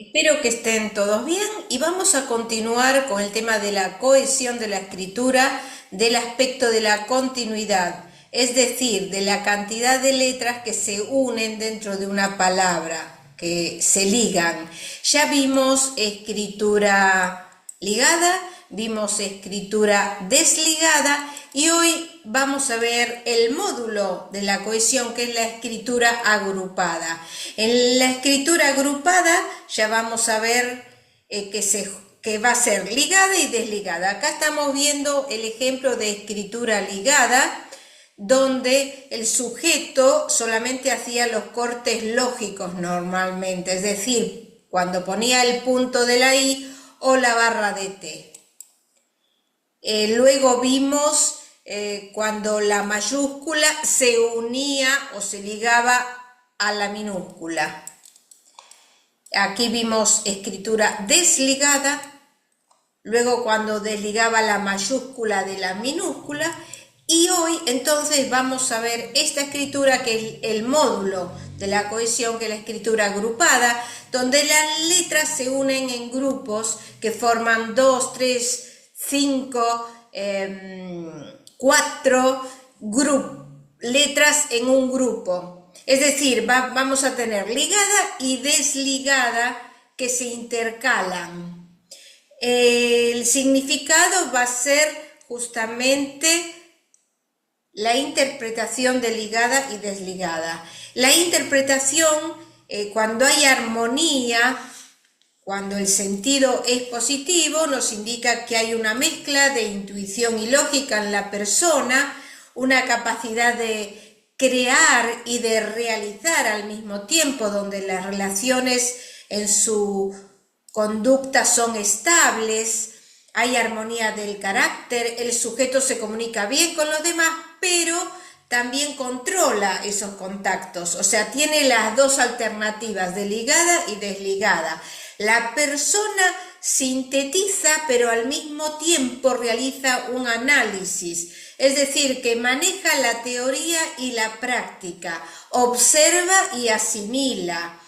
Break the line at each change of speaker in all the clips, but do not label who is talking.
Espero que estén todos bien y vamos a continuar con el tema de la cohesión de la escritura, del aspecto de la continuidad, es decir, de la cantidad de letras que se unen dentro de una palabra, que se ligan. Ya vimos escritura ligada, vimos escritura desligada y hoy vamos a ver el módulo de la cohesión, que es la escritura agrupada. En la escritura agrupada ya vamos a ver que va a ser ligada y desligada. Acá estamos viendo el ejemplo de escritura ligada, donde el sujeto solamente hacía los cortes lógicos normalmente, es decir, cuando ponía el punto de la I o la barra de T. Luego vimos cuando la mayúscula se unía o se ligaba a la minúscula. Aquí vimos escritura desligada, luego cuando desligaba la mayúscula de la minúscula, y hoy entonces vamos a ver esta escritura que es el módulo de la cohesión, que es la escritura agrupada, donde las letras se unen en grupos que forman 2, 3, 5, 4 letras en un grupo. Es decir, vamos a tener ligada y desligada que se intercalan. El significado va a ser justamente la interpretación de ligada y desligada. La interpretación, cuando hay armonía, cuando el sentido es positivo, nos indica que hay una mezcla de intuición y lógica en la persona, una capacidad de crear y de realizar al mismo tiempo, donde las relaciones en su conducta son estables, hay armonía del carácter, el sujeto se comunica bien con los demás, pero también controla esos contactos, o sea, tiene las dos alternativas de ligada y desligada. La persona sintetiza, pero al mismo tiempo realiza un análisis, es decir, que maneja la teoría y la práctica, observa y asimila,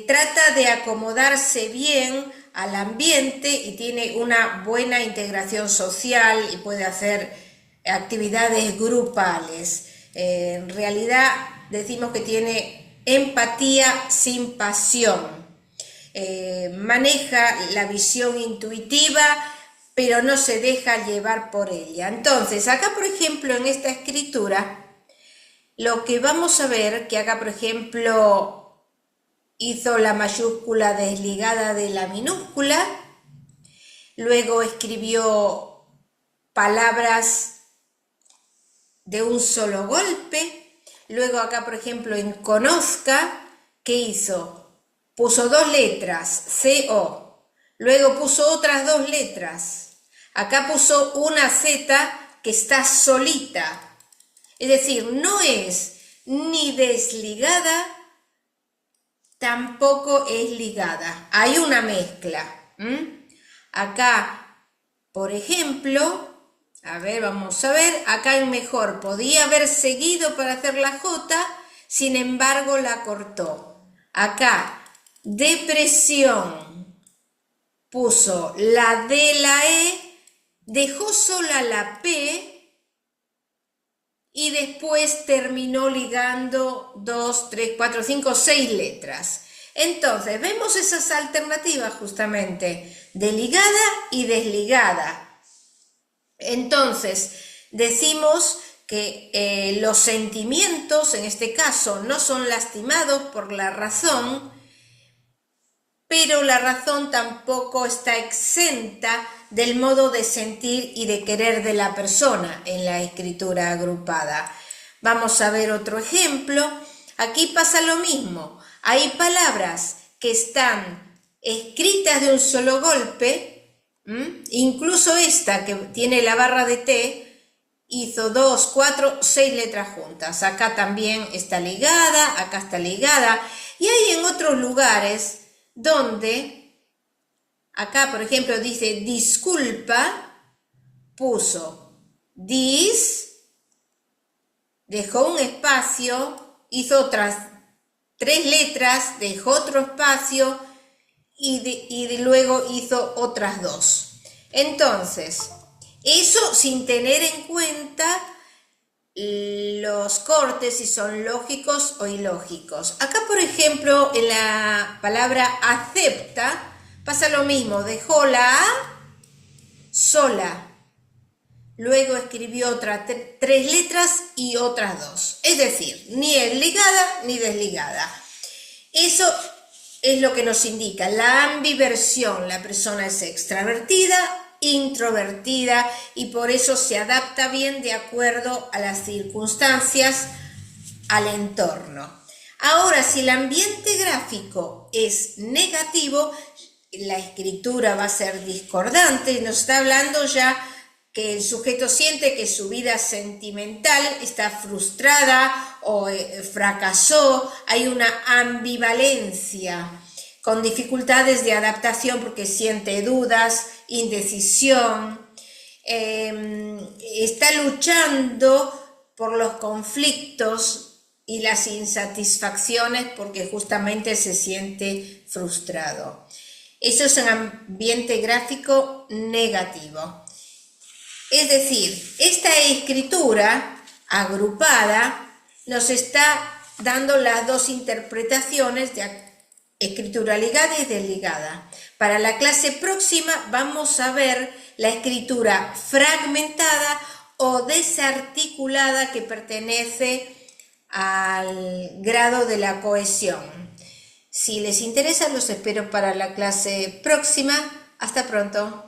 trata de acomodarse bien al ambiente y tiene una buena integración social y puede hacer actividades grupales. En realidad decimos que tiene empatía sin pasión. Maneja la visión intuitiva, pero no se deja llevar por ella. Entonces, acá, por ejemplo, en esta escritura, lo que vamos a ver, que acá, por ejemplo, hizo la mayúscula desligada de la minúscula, luego escribió palabras de un solo golpe, luego acá, por ejemplo, en conozca, ¿qué hizo? Puso dos letras, CO, luego puso otras dos letras, acá puso una Z que está solita, es decir, no es ni desligada, tampoco es ligada, hay una mezcla. Acá, por ejemplo, a ver, vamos a ver, acá en mejor podía haber seguido para hacer la J, sin embargo la cortó. Acá, depresión, puso la D, la E, dejó sola la P y después terminó ligando 2, 3, 4, 5, 6 letras. Entonces, vemos esas alternativas justamente de ligada y desligada. Entonces, decimos que los sentimientos, en este caso, no son lastimados por la razón, pero la razón tampoco está exenta del modo de sentir y de querer de la persona en la escritura agrupada. Vamos a ver otro ejemplo. Aquí pasa lo mismo. Hay palabras que están escritas de un solo golpe, incluso esta que tiene la barra de T, hizo 2, 4, 6 letras juntas. Acá también está ligada, acá está ligada. Y hay en otros lugares donde, acá por ejemplo dice disculpa, puso dis, dejó un espacio, hizo otras 3 letras, dejó otro espacio luego hizo otras dos. Entonces, eso sin tener en cuenta los cortes, si son lógicos o ilógicos. Acá, por ejemplo, en la palabra acepta, pasa lo mismo, dejó la A sola. Luego escribió tres letras y otras dos. Es decir, ni es ligada ni desligada. Eso es lo que nos indica la ambiversión. La persona es extravertida, introvertida y por eso se adapta bien de acuerdo a las circunstancias, al entorno. Ahora, si el ambiente gráfico es negativo, la escritura va a ser discordante. Nos está hablando ya que el sujeto siente que su vida sentimental está frustrada o fracasó, hay una ambivalencia, con dificultades de adaptación porque siente dudas, indecisión, está luchando por los conflictos y las insatisfacciones porque justamente se siente frustrado. Eso es un ambiente gráfico negativo. Es decir, esta escritura agrupada nos está dando las dos interpretaciones de escritura ligada y desligada. Para la clase próxima vamos a ver la escritura fragmentada o desarticulada que pertenece al grado de la cohesión. Si les interesa, los espero para la clase próxima. Hasta pronto.